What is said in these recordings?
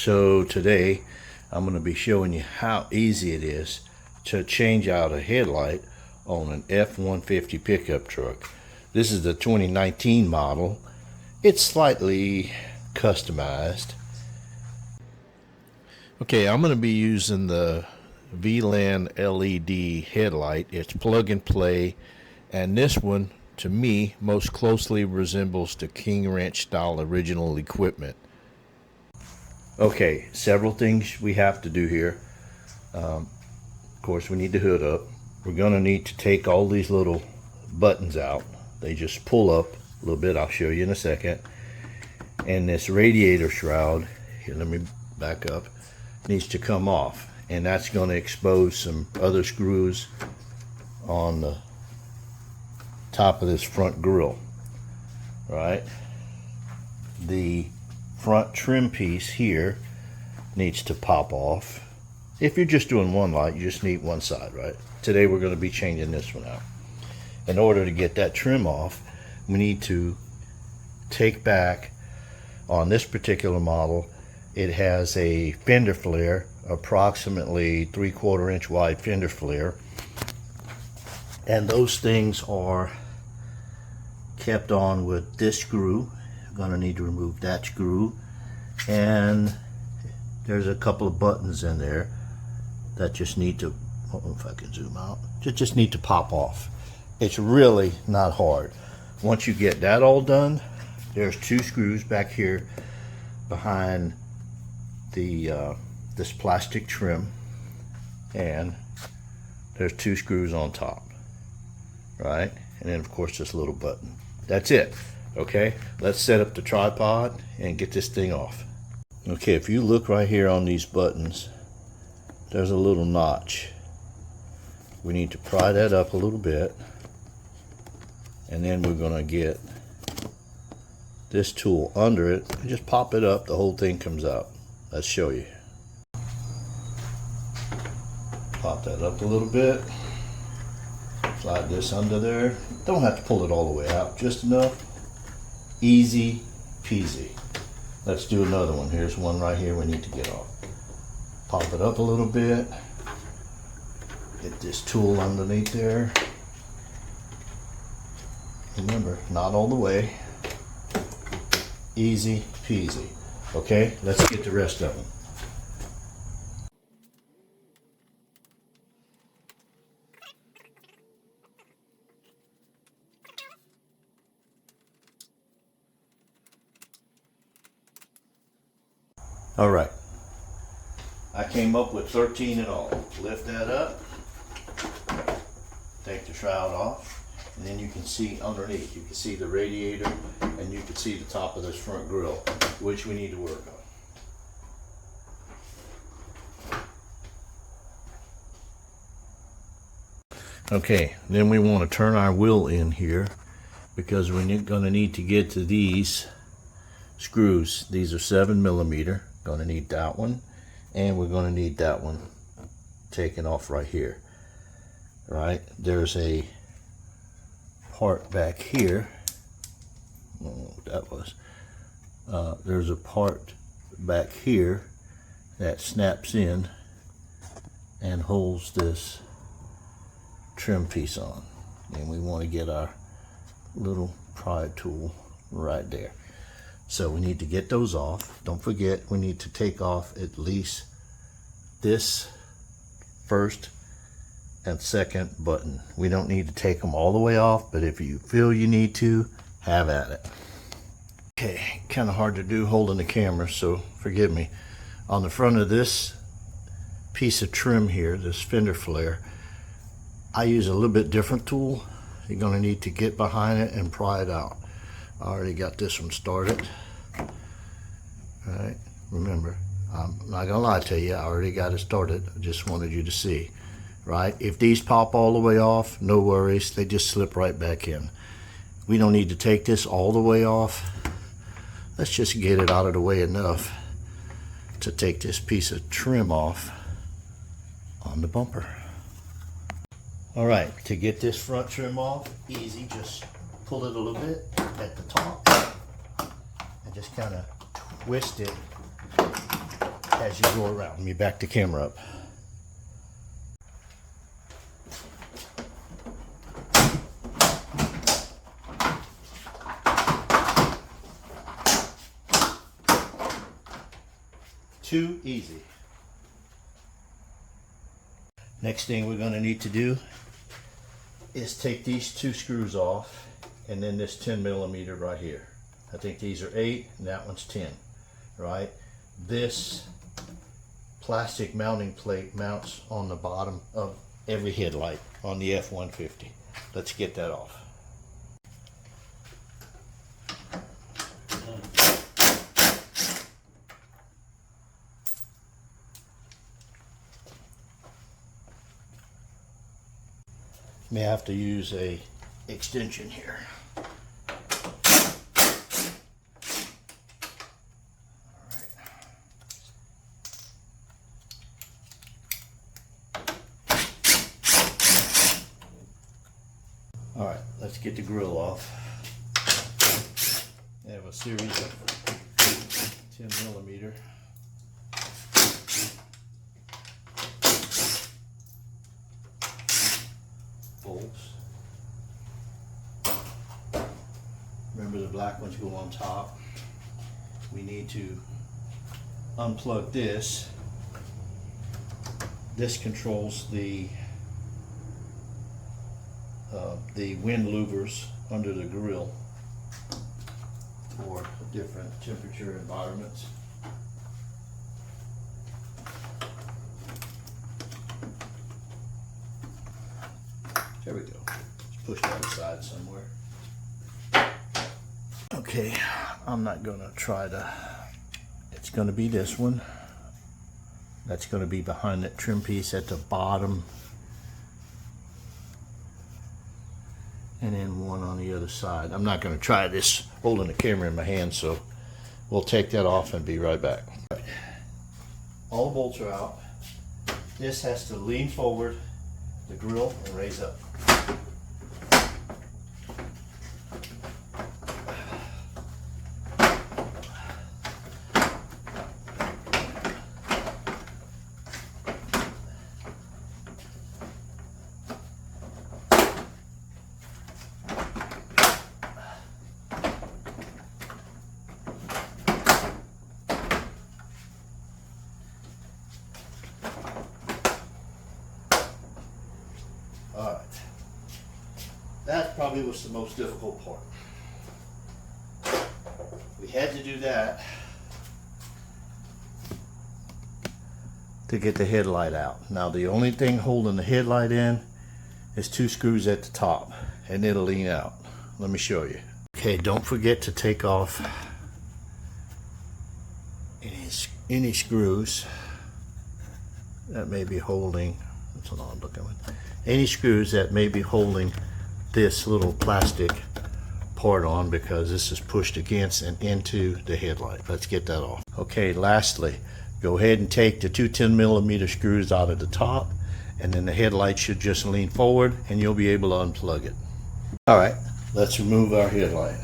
So today I'm going to be showing you how easy it is to change out a headlight on an F-150 pickup truck. This is the 2019 model. It's slightly customized. Okay, I'm going to be using the VLAND LED headlight. It's plug and play, and this one to me most closely resembles the King Ranch style original equipment. Okay, several things we have to do here. Of course, we need the hood up. We're going to need to take all these little buttons out. They just pull up a little bit. I'll show you in a second. And this radiator shroud, here, let me back up, needs to come off. And that's going to expose some other screws on the top of this front grille. Right? The front trim piece here needs to pop off. If you're just doing one light, you just need one side, right? Today we're going to be changing this one out. In order to get that trim off, we need to take back, on this particular model, it has a fender flare, approximately 3/4 inch wide fender flare. And those things are kept on with this screw. I'm going to need to remove that screw. And there's a couple of buttons in there that just need to, I don't know if I can zoom out, just need to pop off. It's really not hard. Once you get that all done, there's two screws back here behind the this plastic trim, and there's two screws on top, right? And then of course this little button. That's it. Okay, let's set up the tripod and get this thing off. Okay, if you look right here on these buttons, there's a little notch. We need to pry that up a little bit, and then we're going to get this tool under it and just pop it up. The whole thing comes out. Let's show you. Pop that up a little bit. Slide this under there. Don't have to pull it all the way out, just enough. Easy peasy. Let's do another one. Here's one right here we need to get off. Pop it up a little bit. Get this tool underneath there. Remember, not all the way. Easy peasy. Okay, let's get the rest of them. All right, I came up with 13 in all. Lift that up, take the shroud off, and then you can see underneath. You can see the radiator, and you can see the top of this front grille, which we need to work on. Okay, then we want to turn our wheel in here, because we're going to need to get to these screws. These are 7mm. Going to need that one, and we're going to need that one taken off right here. Right, there's a part back here. I don't know what that was. There's a part back here that snaps in and holds this trim piece on, and we want to get our little pry tool right there. So we need to get those off. Don't forget, we need to take off at least this first and second button. We don't need to take them all the way off, but if you feel you need to, have at it. Okay, kind of hard to do holding the camera, so forgive me. On the front of this piece of trim here, this fender flare, I use a little bit different tool. You're going to need to get behind it and pry it out. I already got this one started. All right, remember, I'm not gonna lie to you, I already got it started. I just wanted you to see. Right, if these pop all the way off, no worries, they just slip right back in. We don't need to take this all the way off. Let's just get it out of the way enough to take this piece of trim off on the bumper. All right, to get this front trim off, easy, just pull it a little bit at the top and just kind of twist it as you go around. Let me back the camera up. Too easy. Next thing we're going to need to do is take these two screws off, and then this 10mm right here. I think these are 8 and that one's 10, right? This plastic mounting plate mounts on the bottom of every headlight on the F150. Let's get that off. May have to use a extension here. All right, let's get the grill off. I have a series of 10mm. Bolts. Remember, the black ones go on top. We need to unplug this. This controls the wind louvers under the grill for different temperature environments. There we go. Let's push that aside somewhere. Okay, I'm not gonna try to, it's gonna be this one. That's gonna be behind that trim piece at the bottom. And then one on the other side. I'm not gonna try this holding the camera in my hand, so we'll take that off and be right back. All the bolts are out. This has to lean forward, the grill, and raise up. All right, that probably was the most difficult part. We had to do that to get the headlight out. Now the only thing holding the headlight in is two screws at the top, and it'll lean out. Let me show you. Okay, don't forget to take off any screws that may be holding, that's what I'm looking at, any screws that may be holding this little plastic part on, because this is pushed against and into the headlight. Let's get that off. Okay, lastly, go ahead and take the two 10mm screws out of the top, and then the headlight should just lean forward and you'll be able to unplug it. All right, let's remove our headlight.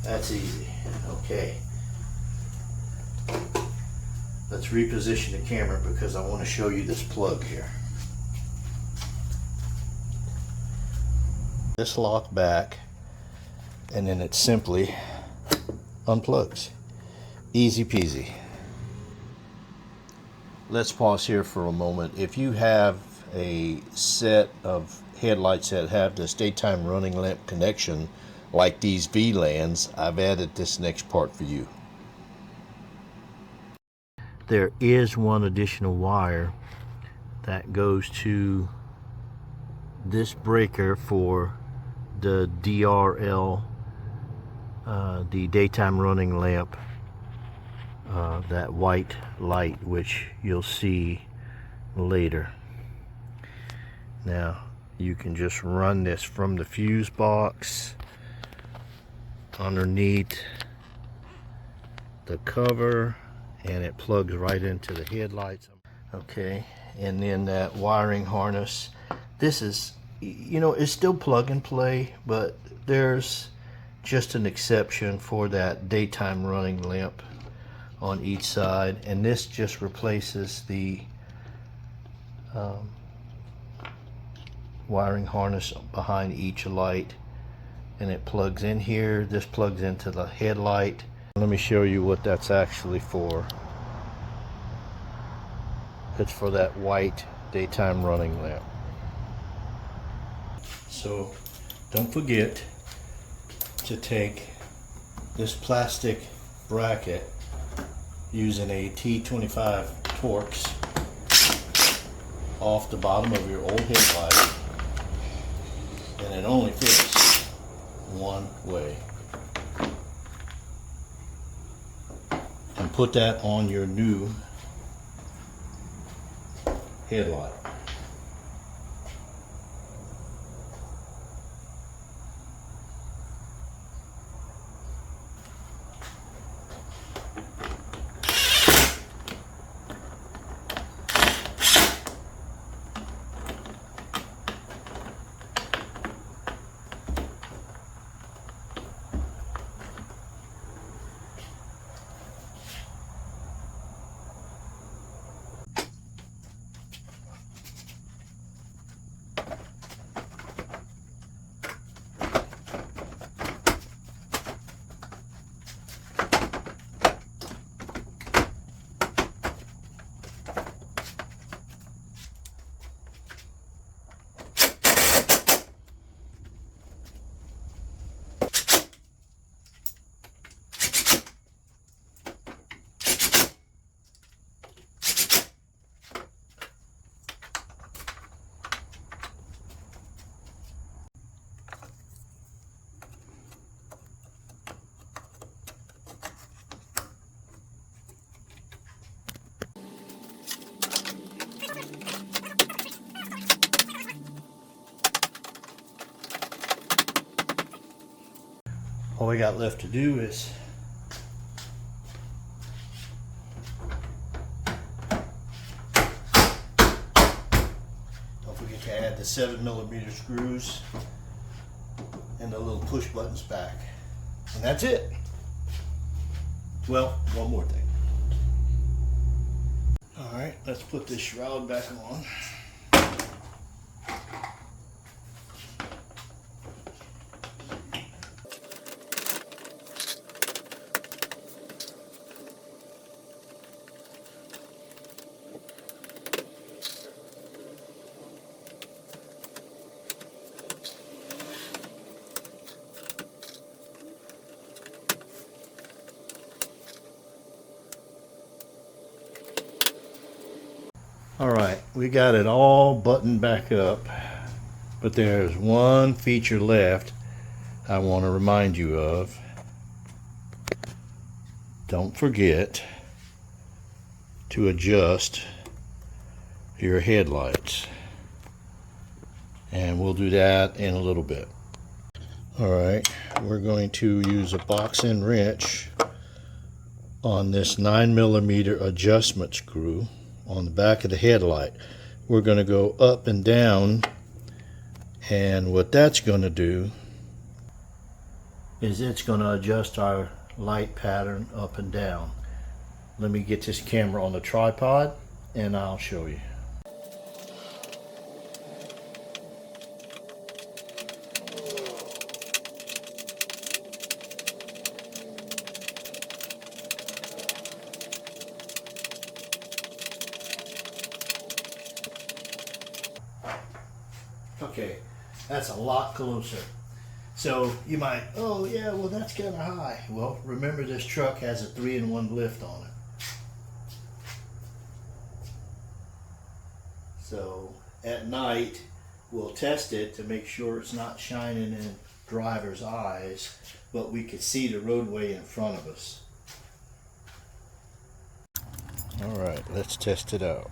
That's easy. Okay. Let's reposition the camera because I want to show you this plug here. This lock back, and then it simply unplugs. Easy peasy. Let's pause here for a moment. If you have a set of headlights that have this daytime running lamp connection, like these VLANDs, I've added this next part for you. There is one additional wire that goes to this breaker for the DRL, the daytime running lamp, that white light, which you'll see later. Now you can just run this from the fuse box underneath the cover, and it plugs right into the headlights. Okay, and then that wiring harness, this is you know, it's still plug and play, but there's just an exception for that daytime running lamp on each side, and this just replaces the wiring harness behind each light, and it plugs in here. This plugs into the headlight. Let me show you what that's actually for. It's for that white daytime running lamp. So don't forget to take this plastic bracket using a T25 Torx off the bottom of your old headlight, and it only fits one way. And put that on your new headlight. All we got left to do is don't forget to add the 7mm screws and the little push buttons back. And that's it. Well, one more thing. Alright, let's put this shroud back on. Alright, we got it all buttoned back up, but there's one feature left I want to remind you of. Don't forget to adjust your headlights, and we'll do that in a little bit. Alright, we're going to use a box and wrench on this 9mm adjustment screw on the back of the headlight. We're going to go up and down, and what that's going to do is it's going to adjust our light pattern up and down. Let me get this camera on the tripod and I'll show you. Okay, that's a lot closer. So you might, oh yeah, well that's kind of high. Well, remember this truck has a 3-in-1 lift on it. So at night, we'll test it to make sure it's not shining in driver's eyes, but we could see the roadway in front of us. All right, let's test it out.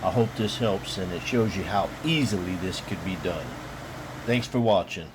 I hope this helps and it shows you how easily this could be done. Thanks for watching.